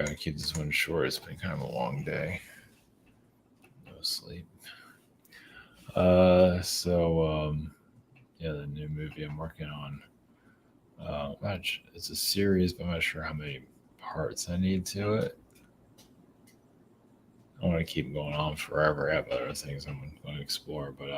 to keep this one short. It's been kind of a long day. No sleep. Yeah, the new movie I'm working on. It's a series, but I'm not sure how many parts I need to it. I don't want to keep going on forever. I have other things I'm going to explore, but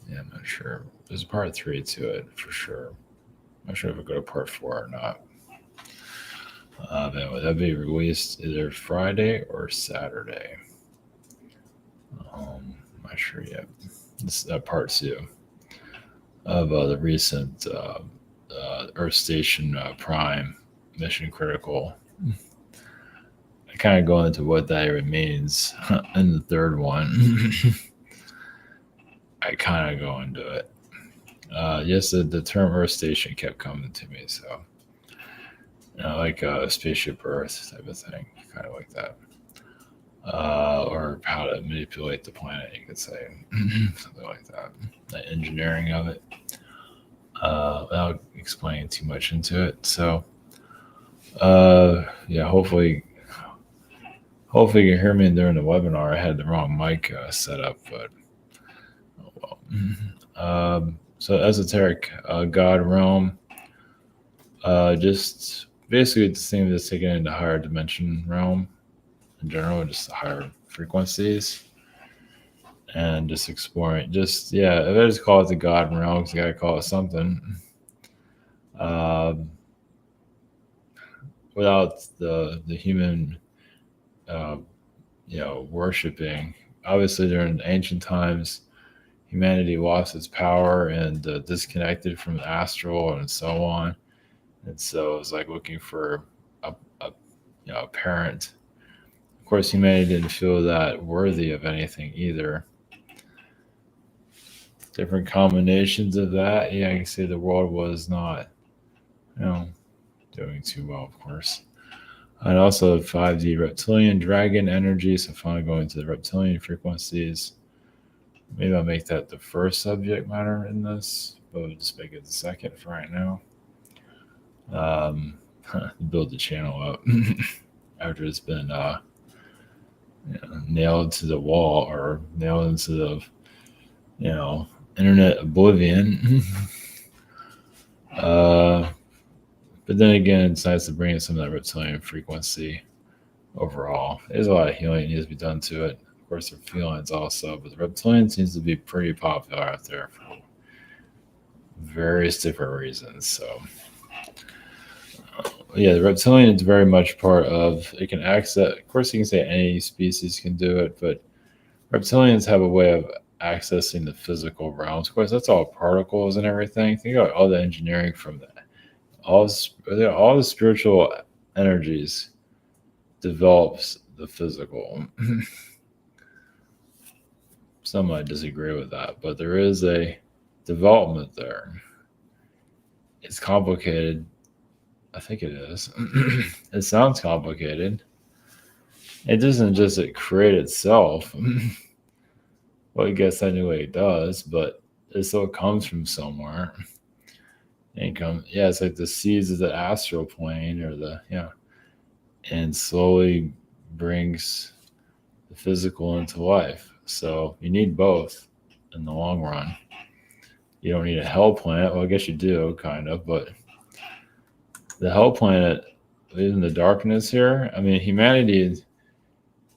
yeah, I'm not sure. There's a part 3 to it for sure. I'm not sure if I go to part 4 or not. But anyway, that'll be released either Friday or Saturday. I'm not sure yet. This is part 2 of the recent Earth Station Prime Mission Critical. I kind of go into what that even means in the third one. I kind of go into it. Yes, the term Earth Station kept coming to me, so like a spaceship Earth type of thing, kind of like that, or how to manipulate the planet, you could say, something like that. The engineering of it, without explaining too much into it. So, yeah, hopefully you can hear me during the webinar. I had the wrong mic set up, but oh well. So esoteric God realm, just basically the same as taking into higher dimension realm in general, just higher frequencies, and just exploring. Just if I just call it the God realm, because you gotta call it something. Without the human, worshiping. Obviously, during ancient times, humanity lost its power and disconnected from the astral and so on. And so it's like looking for a parent. Of course, humanity didn't feel that worthy of anything either. Different combinations of that. Yeah, I can say the world was not, doing too well, of course. And also 5D reptilian dragon energy. So finally going to the reptilian frequencies. Maybe I'll make that the first subject matter in this, but we'll just make it the second for right now. Build the channel up after it's been nailed to the wall or nailed into the internet oblivion. But then again, it's nice to bring in some of that reptilian frequency overall. There's a lot of healing that needs to be done to it. Of course, their feelings also, but the reptilian seems to be pretty popular out there for various different reasons. So, the reptilian is very much part of. It can access. Of course, you can say any species can do it, but reptilians have a way of accessing the physical realms. Of course, that's all particles and everything. Think about all the engineering from that. All the spiritual energies develops the physical. Some might disagree with that, but there is a development there. It's complicated. I think it is. It sounds complicated. It doesn't just create itself. Well, I guess anyway it does, but it still comes from somewhere. It's like the seeds of the astral plane or and slowly brings the physical into life. So you need both in the long run. You don't need a hell planet. Well, I guess you do, kind of, but the hell planet, in the darkness here, I mean, humanity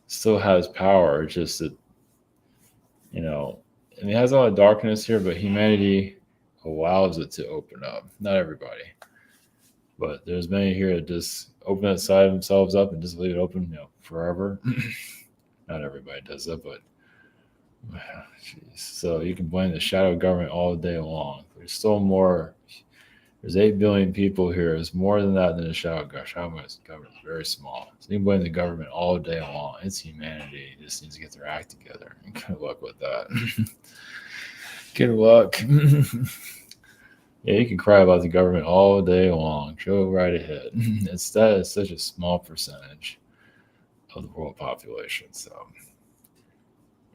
still has power. It's just that, it has a lot of darkness here, but humanity allows it to open up. Not everybody, but there's many here that just open that side of themselves up and just leave it open, forever. Not everybody does that, but so you can blame the shadow government all day long. There's still more. There's 8 billion people here. There's more than that than the shadow government. Shadow government is very small. So you can blame the government all day long. It's humanity. It just needs to get their act together. And good luck with that. Good luck. Yeah, you can cry about the government all day long. Go right ahead. It's such a small percentage of the world population. So,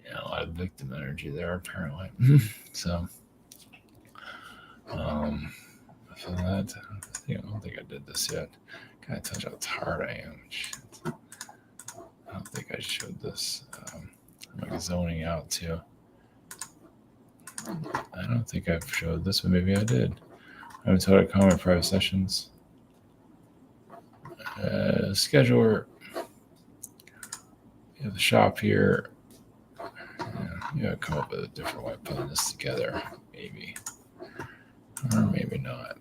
a lot of victim energy there, apparently. So, for that. I don't think I did this yet. Gotta touch how tired I am. Shit. I don't think I showed this. I'm like zoning out too. I don't think I've showed this, but maybe I did. I haven't taught a comment private sessions. Scheduler. You have the shop here. Yeah, come up with a different way of putting this together. Maybe. Or maybe not.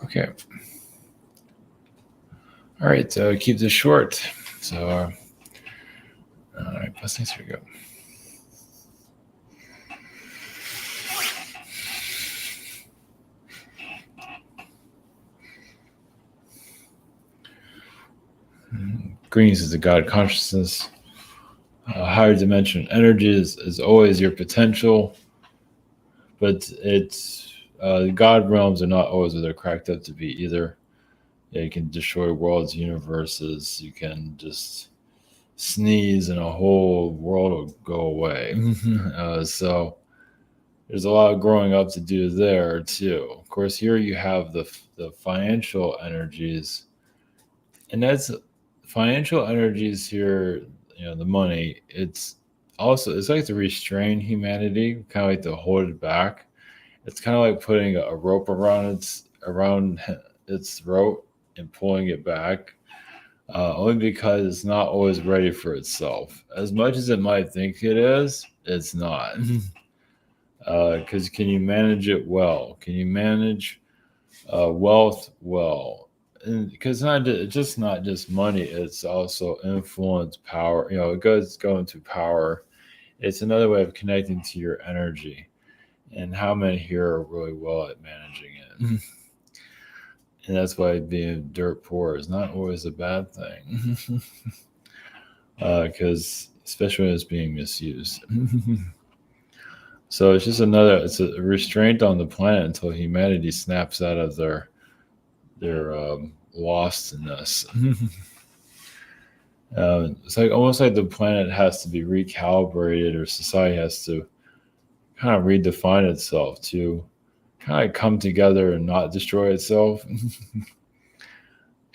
Okay. All right, keep this short. So, all right, blessings. Here we go. Greens is the God consciousness. Higher dimension energy is always your potential, but it's the God realms are not always what they're cracked up to be either. Yeah, you can destroy worlds, universes. You can just sneeze and a whole world will go away. So there's a lot of growing up to do there too. Of course, here you have the financial energies, and that's financial energies here. The money. It's like to restrain humanity, kind of like to hold it back. It's kind of like putting a rope around its throat and pulling it back. Only because it's not always ready for itself. As much as it might think it is, it's not. Because can you manage it well? Can you manage wealth well? And because it's not just money, it's also influence, power. It goes into power. It's another way of connecting to your energy. And how many here are really well at managing it? And that's why being dirt poor is not always a bad thing. Because especially when it's being misused. So it's just it's a restraint on the planet until humanity snaps out of their lostness. It's like almost like the planet has to be recalibrated, or society has to kind of redefine itself to kind of come together and not destroy itself.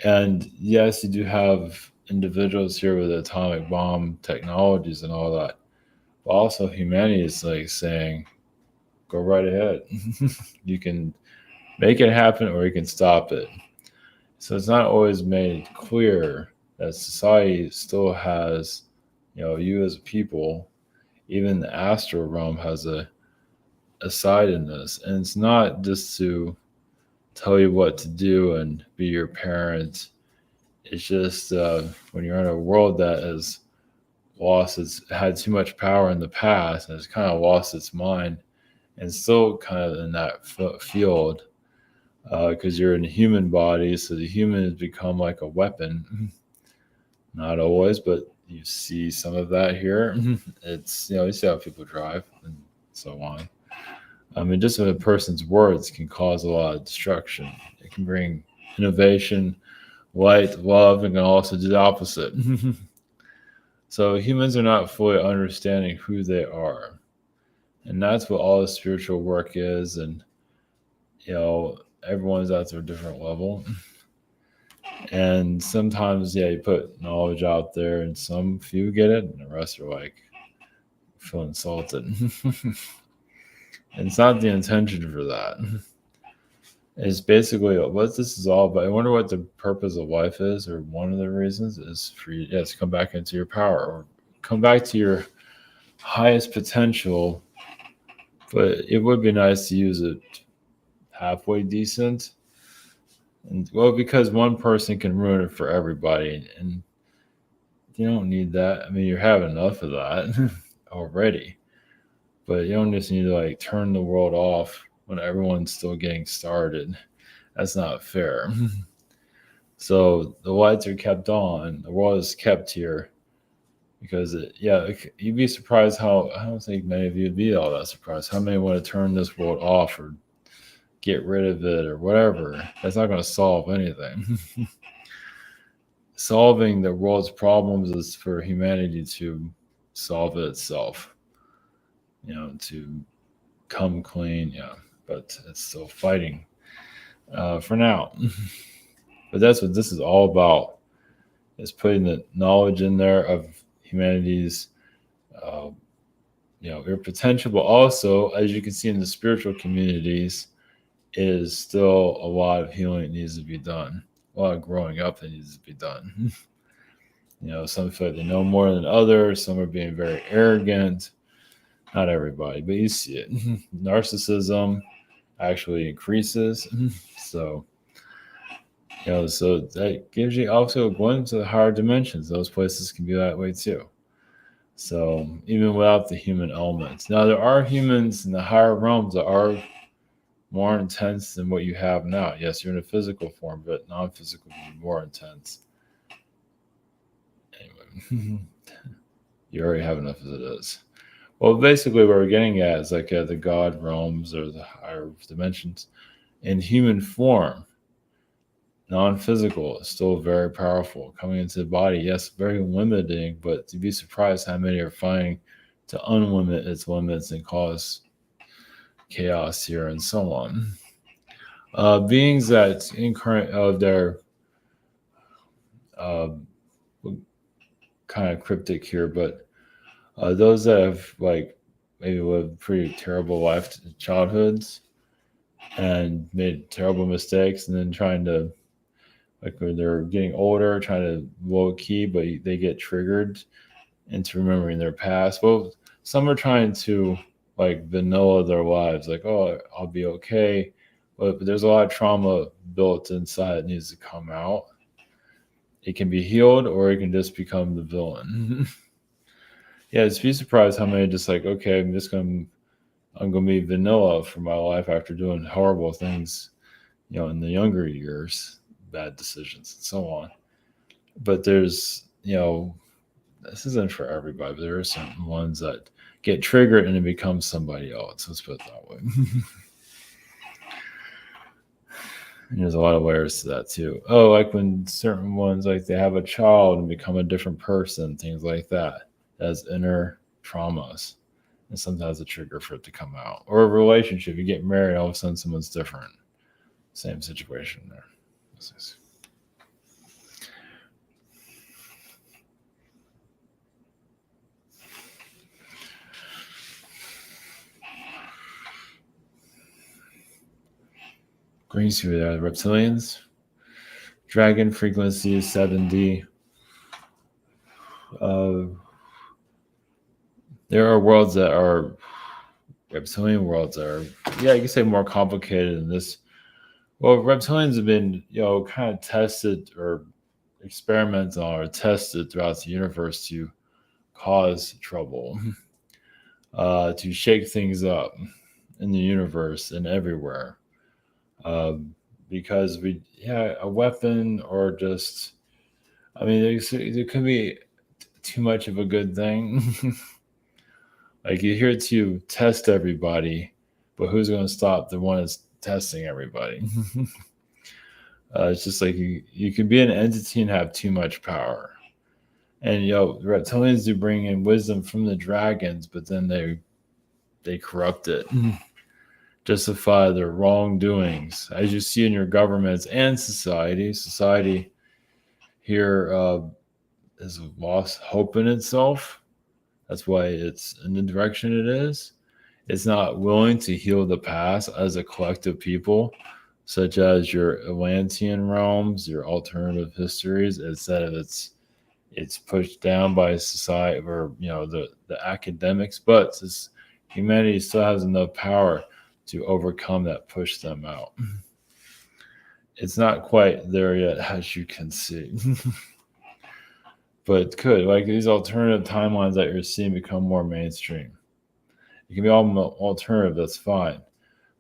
And yes, you do have individuals here with atomic bomb technologies and all that. But also humanity is like saying, go right ahead. You can make it happen or you can stop it. So it's not always made clear that society still has, you as a people, even the astral realm has a side in this. And it's not just to tell you what to do and be your parent. It's just when you're in a world that has had too much power in the past and has kind of lost its mind and still kind of in that field because you're in a human body, so the human has become like a weapon. Not always, but you see some of that here. It's you see how people drive and so on. I mean, just a person's words can cause a lot of destruction. It can bring innovation, light, love, and can also do the opposite. So humans are not fully understanding who they are. And that's what all the spiritual work is. And, everyone's at their different level. And sometimes, you put knowledge out there and some few get it and the rest are like, feel insulted. And it's not the intention for that. It's basically what this is all about. I wonder what the purpose of life is, or one of the reasons is for you to come back into your power or come back to your highest potential. But it would be nice to use it halfway decent. And because one person can ruin it for everybody, and you don't need that. I mean, you have enough of that already, but you don't just need to turn the world off when everyone's still getting started. That's not fair. So the lights are kept on. The world is kept here because, you'd be surprised how, I don't think many of you would be all that surprised how many want to turn this world off or get rid of it or whatever. That's not going to solve anything. Solving the world's problems is for humanity to solve it itself, to come clean. but it's still fighting for now. But that's what this is all about, is putting the knowledge in there of humanity's their potential, but also, as you can see in the spiritual communities, is still a lot of healing that needs to be done, a lot of growing up that needs to be done. Some feel like they know more than others, some are being very arrogant. Not everybody, but you see it. Narcissism actually increases. So so that gives you also going to the higher dimensions. Those places can be that way too. So even without the human elements. Now there are humans in the higher realms that are more intense than what you have now. Yes, you're in a physical form, but non-physical can be more intense. Anyway, you already have enough as it is. Well, basically what we're getting at is like the God realms or the higher dimensions in human form. Non-physical is still very powerful. Coming into the body, yes, very limiting, but you'd be surprised how many are finding to unlimit its limits and cause chaos here and so on. Beings that incarnate of their kind of cryptic here, but those that have like maybe lived pretty terrible life childhoods and made terrible mistakes, and then trying to, like when they're getting older, trying to low key, but they get triggered into remembering their past. Well, some are trying to like vanilla their lives, like, oh, I'll be okay. But there's a lot of trauma built inside that needs to come out. It can be healed, or it can just become the villain. Yeah, just be surprised how many just like, okay, I'm gonna be vanilla for my life after doing horrible things, in the younger years, bad decisions and so on. But there's, this isn't for everybody, but there are certain ones that get triggered and it becomes somebody else. Let's put it that way. And there's a lot of layers to that too. Oh, like when certain ones, like they have a child and become a different person, things like that, as inner traumas. And sometimes a trigger for it to come out. Or a relationship, you get married, all of a sudden someone's different. Same situation there. Greens here, the reptilians. Dragon frequency is 7D. There are worlds that are reptilian worlds that are, you can say more complicated than this. Well, reptilians have been, kind of tested or experimented on or tested throughout the universe to cause trouble, to shake things up in the universe and everywhere. Because a weapon or just, there could be too much of a good thing. Like you're here to test everybody, but who's going to stop the one that's testing everybody? It's just like you can be an entity and have too much power. And the reptilians do bring in wisdom from the dragons, but then they corrupt it, justify their wrongdoings, as you see in your governments and society. Society here has lost hope in itself. That's why it's in the direction it is. It's not willing to heal the past as a collective people, such as your Atlantean realms, your alternative histories. Instead of it's pushed down by society or the academics, but humanity still has enough power to overcome that, push them out. It's not quite there yet, as you can see. But it could, like these alternative timelines that you're seeing become more mainstream. It can be all alternative, that's fine.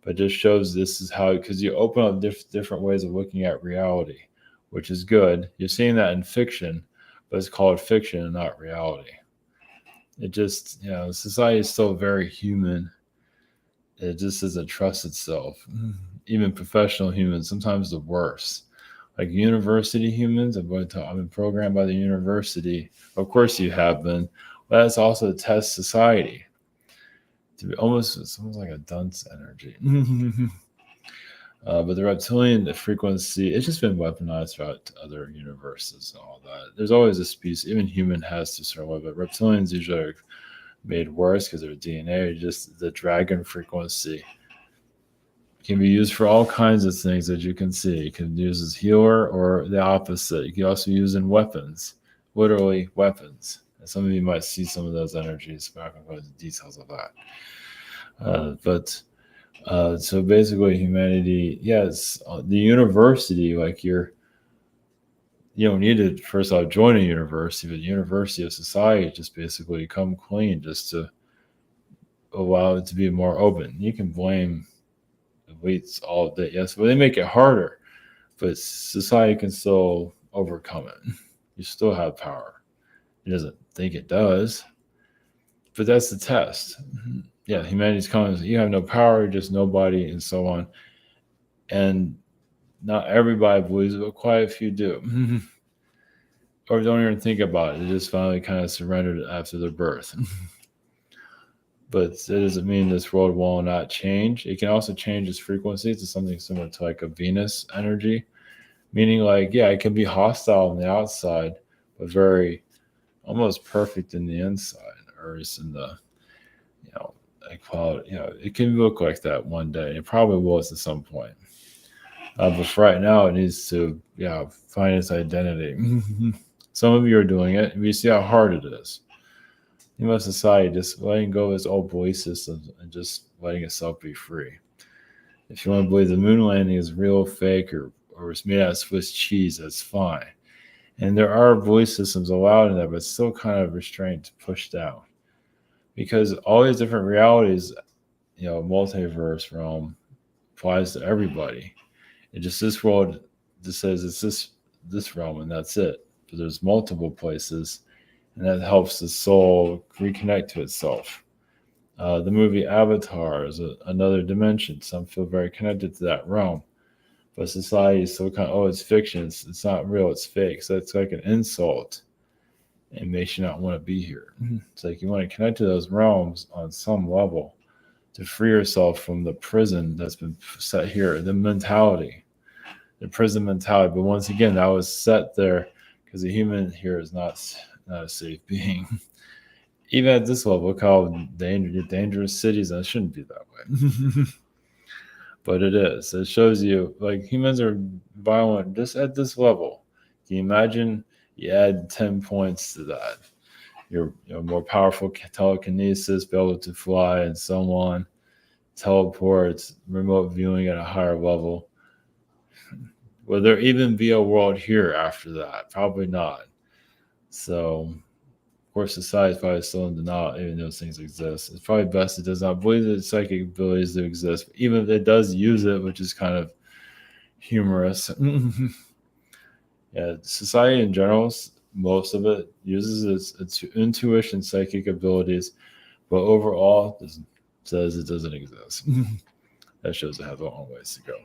But it just shows this is how, because you open up different ways of looking at reality, which is good. You're seeing that in fiction, but it's called fiction and not reality. It just, society is still very human. It just doesn't trust itself. Even professional humans, sometimes the worst. Like university humans, I've been programmed by the university. Of course you have been. But that's also to test society. to be almost, it's almost like a dunce energy. But the reptilian, the frequency, it's just been weaponized throughout other universes and all that. There's always a species, even human has to survive, but reptilians usually are made worse because their DNA, just the dragon frequency can be used for all kinds of things that you can see. You can use as healer or the opposite. You can also use in weapons, literally weapons. And some of you might see some of those energies, but I'm not going to go into details of that. So basically humanity, yes, the university, like you don't need to first off join a university, but the university of society just basically come clean just to allow it to be more open. You can blame elites all day, yes, but they make it harder, but society can still overcome it. You still have power. It doesn't think it does, but that's the test. Yeah, humanity's coming. You have no power, you're just nobody, and so on. And not everybody believes it, but quite a few do. Or don't even think about it. They just finally kind of surrendered after their birth. But it doesn't mean this world will not change. It can also change its frequency to something similar to like a Venus energy, meaning like, yeah, it can be hostile on the outside, but very almost perfect in the inside, or just in the, I call it, it can look like that one day. It probably will at some point. But for right now, it needs to, find its identity. Some of you are doing it, and you see how hard it is. Human society just letting go of its old belief systems and just letting itself be free. If you want to believe the moon landing is real, fake, or it's made out of Swiss cheese, that's fine. And there are belief systems allowed in that, but still kind of restrained, pushed down. Because all these different realities, multiverse realm applies to everybody. It just, this world just says it's this realm and that's it. But there's multiple places, and that helps the soul reconnect to itself. The movie Avatar is another dimension. Some feel very connected to that realm. But society is so kind of, it's fiction. It's not real. It's fake. So it's like an insult. It makes you not want to be here. It's like you want to connect to those realms on some level to free yourself from the prison that's been set here, the prison mentality. But once again, that was set there because the human here is not a safe being. Even at this level, look how dangerous cities, and it shouldn't be that way. But it is. It shows you, like, humans are violent just at this level. Can you imagine you add 10 points to that? You're more powerful telekinesis, be able to fly and so on, teleports, remote viewing at a higher level. Will there even be a world here after that? Probably not. So, of course, society is probably still in denial, even though those things exist. It's probably best it does not believe that psychic abilities do exist, even if it does use it, which is kind of humorous. Society in general, most of it uses its intuition, psychic abilities, but overall, it says it doesn't exist. That shows it has a long ways to go.